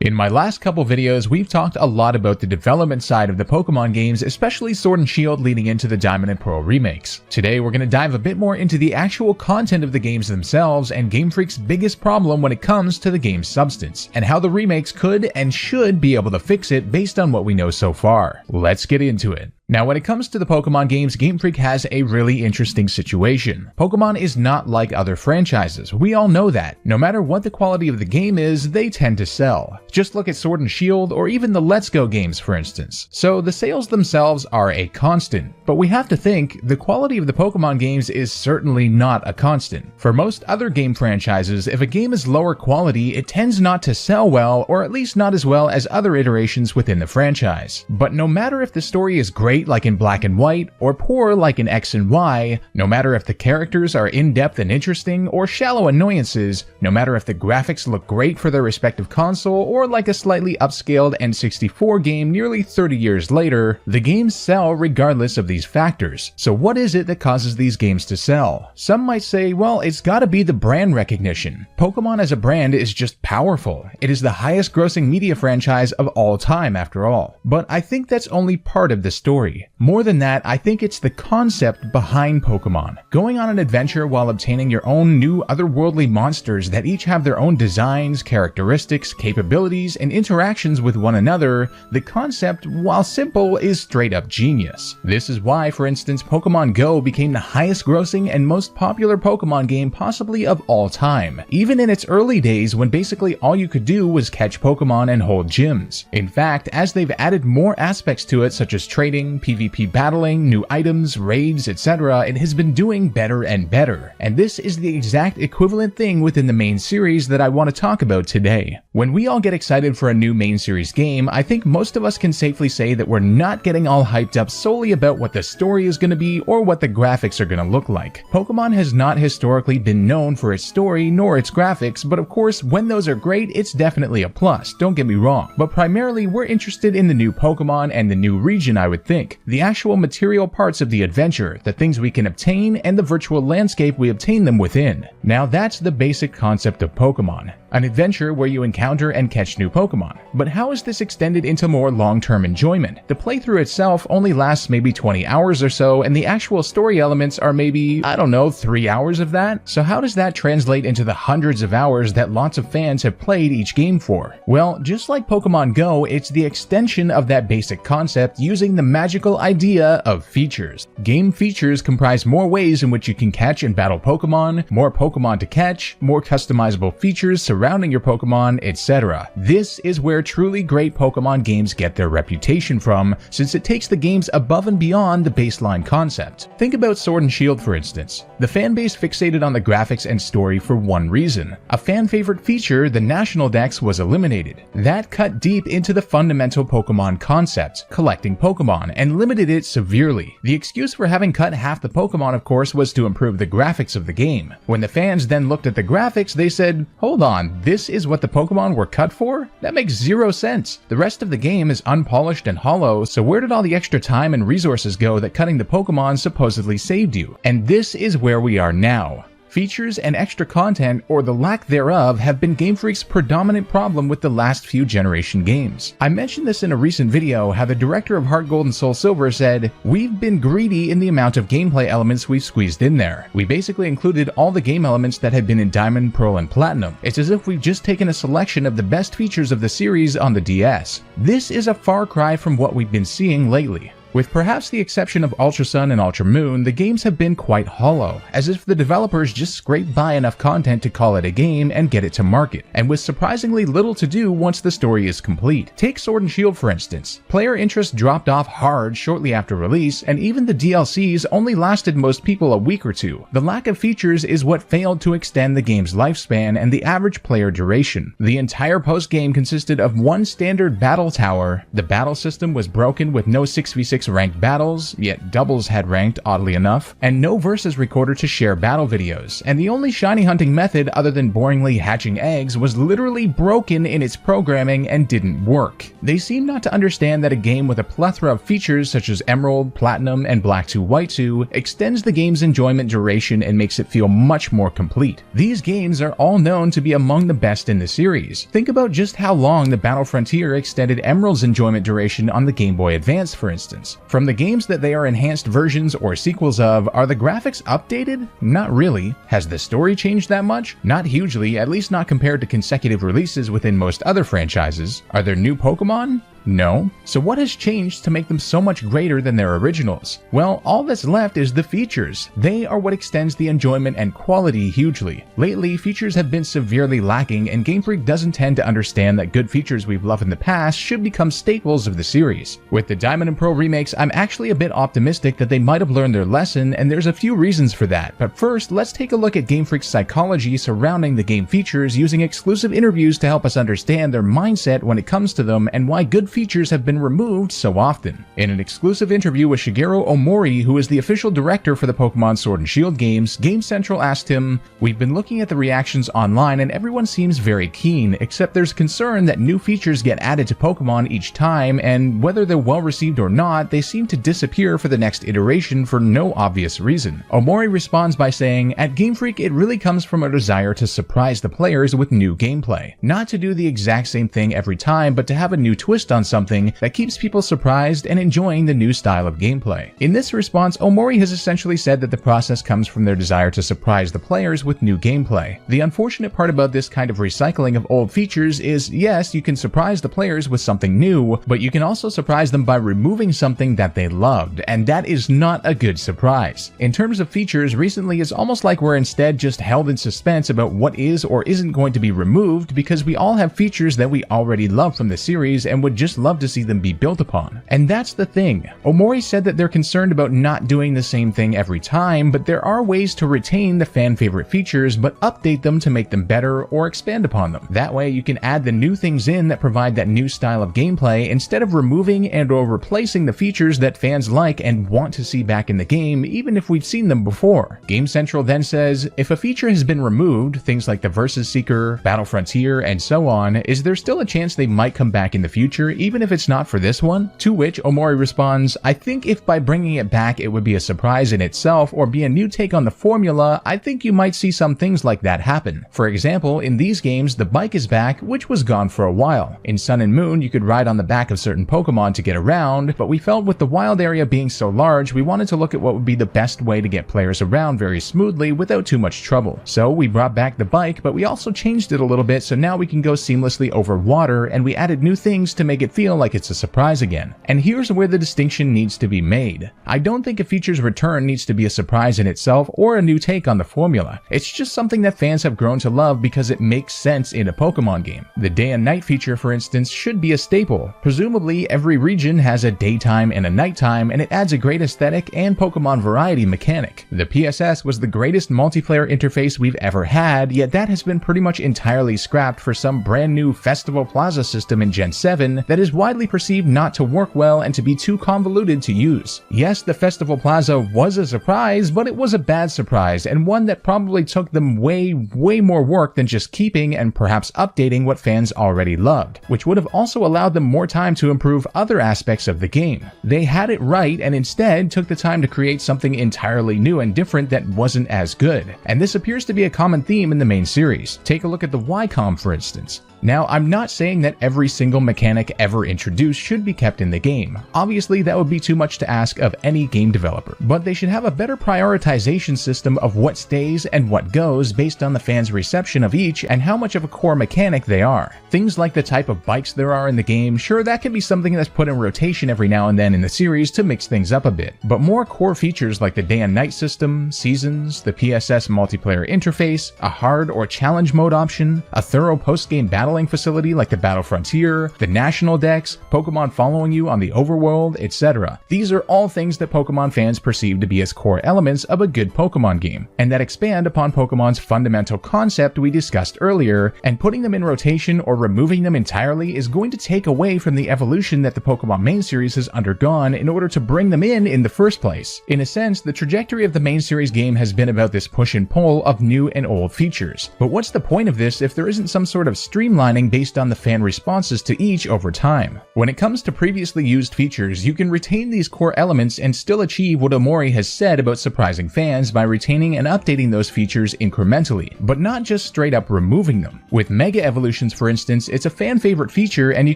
In my last couple videos, we've talked a lot about the development side of the Pokemon games, especially Sword and Shield leading into the Diamond and Pearl remakes. Today, we're going to dive a bit more into the actual content of the games themselves and GameFreak's biggest problem when it comes to the game's substance, and how the remakes could and should be able to fix it based on what we know so far. Let's get into it. Now, when it comes to the Pokemon games, GameFreak has a really interesting situation. Pokemon is not like other franchises. We all know that. No matter what the quality of the game is, they tend to sell. Just look at Sword and Shield or even the Let's Go games, for instance. So the sales themselves are a constant. But we have to think, the quality of the Pokemon games is certainly not a constant. For most other game franchises, if a game is lower quality, it tends not to sell well, or at least not as well as other iterations within the franchise. But no matter if the story is great like in Black and White, or poor like in X and Y, no matter if the characters are in-depth and interesting, or shallow annoyances, no matter if the graphics look great for their respective console, or like a slightly upscaled N64 game nearly 30 years later, the games sell regardless of these factors. So what is it that causes these games to sell? Some might say, well, it's gotta be the brand recognition. Pokemon as a brand is just powerful. It is the highest grossing media franchise of all time after all. But I think that's only part of the story. More than that, I think it's the concept behind Pokemon. Going on an adventure while obtaining your own new otherworldly monsters that each have their own designs, characteristics, capabilities, and interactions with one another, the concept, while simple, is straight up genius. This is why, for instance, Pokemon Go became the highest grossing and most popular Pokemon game possibly of all time, even in its early days when basically all you could do was catch Pokemon and hold gyms. In fact, as they've added more aspects to it such as trading, PvP battling, new items, raids, etc., it has been doing better and better. And this is the exact equivalent thing within the main series that I want to talk about today. When we all get excited for a new main series game, I think most of us can safely say that we're not getting all hyped up solely about what the story is going to be or what the graphics are going to look like. Pokemon has not historically been known for its story nor its graphics, but of course, when those are great, it's definitely a plus, don't get me wrong. But primarily, we're interested in the new Pokemon and the new region, I would think. The actual material parts of the adventure, the things we can obtain, and the virtual landscape we obtain them within. Now that's the basic concept of Pokemon. An adventure where you encounter and catch new Pokemon. But how is this extended into more long-term enjoyment? The playthrough itself only lasts maybe 20 hours or so, and the actual story elements are maybe, I don't know, 3 hours of that? So how does that translate into the hundreds of hours that lots of fans have played each game for? Well, just like Pokemon Go, it's the extension of that basic concept using the magical idea of features. Game features comprise more ways in which you can catch and battle Pokemon, more Pokemon to catch, more customizable features surrounding your Pokemon, etc. This is where truly great Pokemon games get their reputation from, since it takes the games above and beyond the baseline concept. Think about Sword and Shield, for instance. The fanbase fixated on the graphics and story for one reason. A fan favorite feature, the National Dex, was eliminated. That cut deep into the fundamental Pokemon concept, collecting Pokemon, and limited it severely. The excuse for having cut half the Pokemon, of course, was to improve the graphics of the game. When the fans then looked at the graphics, they said, hold on, this is what the Pokemon were cut for? That makes zero sense. The rest of the game is unpolished and hollow, so where did all the extra time and resources go that cutting the Pokemon supposedly saved you? And this is where we are now. Features and extra content, or the lack thereof, have been GameFreak's predominant problem with the last few generation games. I mentioned this in a recent video, how the director of Heart Gold and Soul Silver said, "We've been greedy in the amount of gameplay elements we've squeezed in there. We basically included all the game elements that had been in Diamond, Pearl, and Platinum. It's as if we've just taken a selection of the best features of the series on the DS." This is a far cry from what we've been seeing lately. With perhaps the exception of Ultra Sun and Ultra Moon, the games have been quite hollow, as if the developers just scraped by enough content to call it a game and get it to market, and with surprisingly little to do once the story is complete. Take Sword and Shield, for instance. Player interest dropped off hard shortly after release, and even the DLCs only lasted most people a week or two. The lack of features is what failed to extend the game's lifespan and the average player duration. The entire post-game consisted of one standard battle tower, the battle system was broken with no 6v6 6 ranked battles, yet doubles had ranked oddly enough, and no versus recorder to share battle videos, and the only shiny hunting method other than boringly hatching eggs was literally broken in its programming and didn't work. They seem not to understand that a game with a plethora of features such as Emerald, Platinum, and Black 2 White 2 extends the game's enjoyment duration and makes it feel much more complete. These games are all known to be among the best in the series. Think about just how long the Battle Frontier extended Emerald's enjoyment duration on the Game Boy Advance, for instance. From the games that they are enhanced versions or sequels of, are the graphics updated? Not really. Has the story changed that much? Not hugely, at least not compared to consecutive releases within most other franchises. Are there new Pokemon? No. So what has changed to make them so much greater than their originals? Well, all that's left is the features. They are what extends the enjoyment and quality hugely. Lately, features have been severely lacking, and GameFreak doesn't tend to understand that good features we've loved in the past should become staples of the series. With the Diamond & Pearl remakes, I'm actually a bit optimistic that they might have learned their lesson, and there's a few reasons for that. But first, let's take a look at GameFreak's psychology surrounding the game features using exclusive interviews to help us understand their mindset when it comes to them and why good features have been removed so often. In an exclusive interview with Shigeru Omori, who is the official director for the Pokemon Sword and Shield games, Game Central asked him, "We've been looking at the reactions online and everyone seems very keen, except there's concern that new features get added to Pokemon each time, and whether they're well received or not, they seem to disappear for the next iteration for no obvious reason." Omori responds by saying, "At Game Freak, it really comes from a desire to surprise the players with new gameplay. Not to do the exact same thing every time, but to have a new twist on something that keeps people surprised and enjoying the new style of gameplay." In this response, Omori has essentially said that the process comes from their desire to surprise the players with new gameplay. The unfortunate part about this kind of recycling of old features is, yes, you can surprise the players with something new, but you can also surprise them by removing something that they loved, and that is not a good surprise. In terms of features, recently it's almost like we're instead just held in suspense about what is or isn't going to be removed because we all have features that we already love from the series and would just love to see them be built upon. And that's the thing. Omori said that they're concerned about not doing the same thing every time, but there are ways to retain the fan favorite features but update them to make them better or expand upon them. That way you can add the new things in that provide that new style of gameplay instead of removing and or replacing the features that fans like and want to see back in the game even if we've seen them before. Game Central then says, if a feature has been removed, things like the Versus Seeker, Battle Frontier, and so on, is there still a chance they might come back in the future even if it's not for this one? To which Omori responds, "I think if by bringing it back it would be a surprise in itself or be a new take on the formula, I think you might see some things like that happen. For example, in these games the bike is back, which was gone for a while. In Sun and Moon you could ride on the back of certain Pokemon to get around, but we felt with the wild area being so large we wanted to look at what would be the best way to get players around very smoothly without too much trouble. So we brought back the bike, but we also changed it a little bit so now we can go seamlessly over water, and we added new things to make it feel like it's a surprise again." And here's where the distinction needs to be made. I don't think a feature's return needs to be a surprise in itself or a new take on the formula. It's just something that fans have grown to love because it makes sense in a Pokemon game. The day and night feature, for instance, should be a staple. Presumably, every region has a daytime and a nighttime, and it adds a great aesthetic and Pokemon variety mechanic. The PSS was the greatest multiplayer interface we've ever had, yet that has been pretty much entirely scrapped for some brand new Festival Plaza system in Gen 7 that is widely perceived not to work well and to be too convoluted to use. Yes, the Festival Plaza was a surprise, but it was a bad surprise, and one that probably took them way more work than just keeping and perhaps updating what fans already loved, which would have also allowed them more time to improve other aspects of the game. They had it right and instead took the time to create something entirely new and different that wasn't as good. And this appears to be a common theme in the main series. Take a look at the YCOM, for instance. Now, I'm not saying that every single mechanic ever introduced should be kept in the game. Obviously, that would be too much to ask of any game developer, but they should have a better prioritization system of what stays and what goes based on the fans' reception of each and how much of a core mechanic they are. Things like the type of bikes there are in the game, sure, that can be something that's put in rotation every now and then in the series to mix things up a bit, but more core features like the day and night system, seasons, the PSS multiplayer interface, a hard or challenge mode option, a thorough post-game battle battling facility like the Battle Frontier, the National Dex, Pokemon following you on the overworld, etc. These are all things that Pokemon fans perceive to be as core elements of a good Pokemon game, and that expand upon Pokemon's fundamental concept we discussed earlier, and putting them in rotation or removing them entirely is going to take away from the evolution that the Pokemon main series has undergone in order to bring them in the first place. In a sense, the trajectory of the main series game has been about this push and pull of new and old features. But what's the point of this if there isn't some sort of streamlining based on the fan responses to each over time? When it comes to previously used features, you can retain these core elements and still achieve what Omori has said about surprising fans by retaining and updating those features incrementally, but not just straight up removing them. With Mega Evolutions, for instance, it's a fan favorite feature and you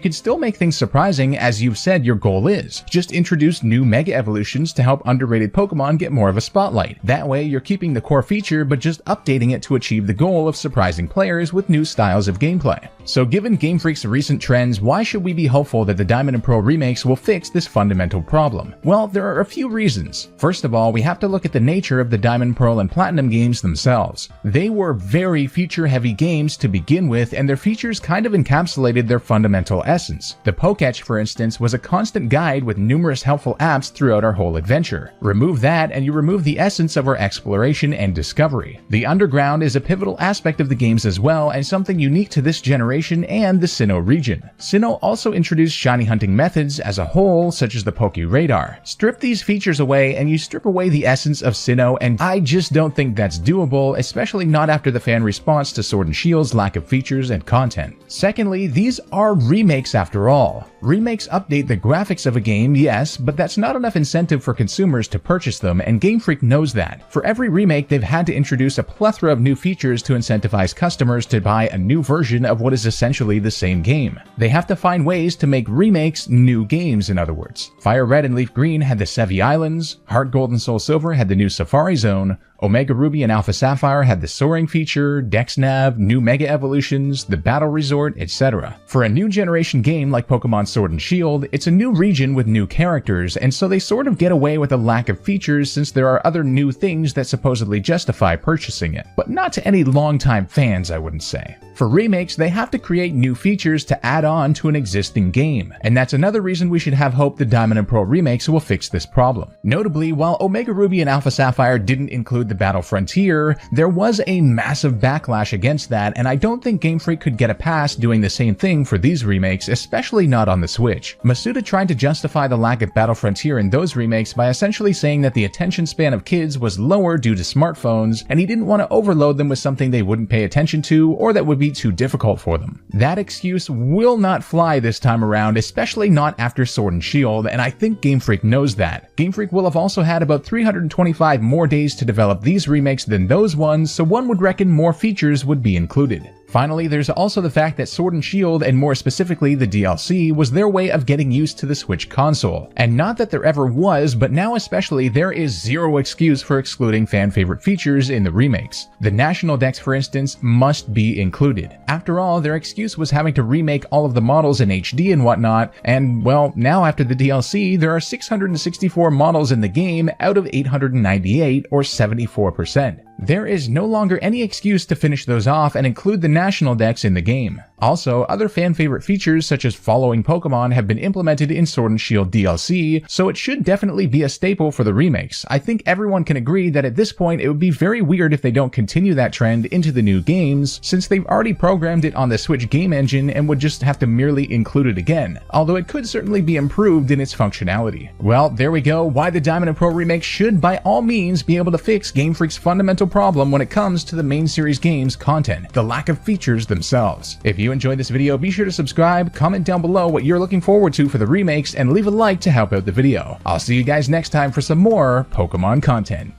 can still make things surprising as you've said your goal is. Just introduce new Mega Evolutions to help underrated Pokemon get more of a spotlight. That way you're keeping the core feature but just updating it to achieve the goal of surprising players with new styles of gameplay. So given Game Freak's recent trends, why should we be hopeful that the Diamond and Pearl remakes will fix this fundamental problem? Well, there are a few reasons. First of all, we have to look at the nature of the Diamond, Pearl, and Platinum games themselves. They were very feature-heavy games to begin with, and their features kind of encapsulated their fundamental essence. The Poketch, for instance, was a constant guide with numerous helpful apps throughout our whole adventure. Remove that, and you remove the essence of our exploration and discovery. The Underground is a pivotal aspect of the games as well, and something unique to this generation and the Sinnoh region. Sinnoh also introduced shiny hunting methods as a whole, such as the Poke Radar. Strip these features away and you strip away the essence of Sinnoh, and I just don't think that's doable, especially not after the fan response to Sword and Shield's lack of features and content. Secondly, these are remakes after all. Remakes update the graphics of a game, yes, but that's not enough incentive for consumers to purchase them, and Game Freak knows that. For every remake, they've had to introduce a plethora of new features to incentivize customers to buy a new version of what is essentially the same game. They have to find ways to make remakes new games, in other words. Fire Red and Leaf Green had the Sevi Islands, Heart Gold and Soul Silver had the new Safari Zone, Omega Ruby and Alpha Sapphire had the Soaring feature, Dex Nav, new Mega Evolutions, the Battle Resort, etc. For a new generation game like Pokemon Sword and Shield, it's a new region with new characters, and so they sort of get away with a lack of features since there are other new things that supposedly justify purchasing it. But not to any longtime fans, I wouldn't say. For remakes, they have to create new features to add on to an existing game, and that's another reason we should have hope the Diamond and Pearl remakes will fix this problem. Notably, while Omega Ruby and Alpha Sapphire didn't include the Battle Frontier, there was a massive backlash against that, and I don't think Game Freak could get a pass doing the same thing for these remakes, especially not on the Switch. Masuda tried to justify the lack of Battle Frontier in those remakes by essentially saying that the attention span of kids was lower due to smartphones, and he didn't want to overload them with something they wouldn't pay attention to or that would be too difficult for them. That excuse will not fly this time around, especially not after Sword and Shield, and I think Game Freak knows that. Game Freak will have also had about 325 more days to develop these remakes than those ones, so one would reckon more features would be included. Finally, there's also the fact that Sword and Shield, and more specifically the DLC, was their way of getting used to the Switch console. And not that there ever was, but now especially there is zero excuse for excluding fan-favorite features in the remakes. The National Dex, for instance, must be included. After all, their excuse was having to remake all of the models in HD and whatnot, and well, now after the DLC, there are 664 models in the game out of 898, or 74%. There is no longer any excuse to finish those off and include the National Dex in the game. Also, other fan-favorite features such as following Pokemon have been implemented in Sword and Shield DLC, so it should definitely be a staple for the remakes. I think everyone can agree that at this point it would be very weird if they don't continue that trend into the new games, since they've already programmed it on the Switch game engine and would just have to merely include it again, although it could certainly be improved in its functionality. Well, there we go, why the Diamond and Pearl remake should by all means be able to fix Game Freak's fundamental problem when it comes to the main series games content, the lack of features themselves. If you enjoyed this video, be sure to subscribe, comment down below what you're looking forward to for the remakes, and leave a like to help out the video. I'll see you guys next time for some more Pokemon content.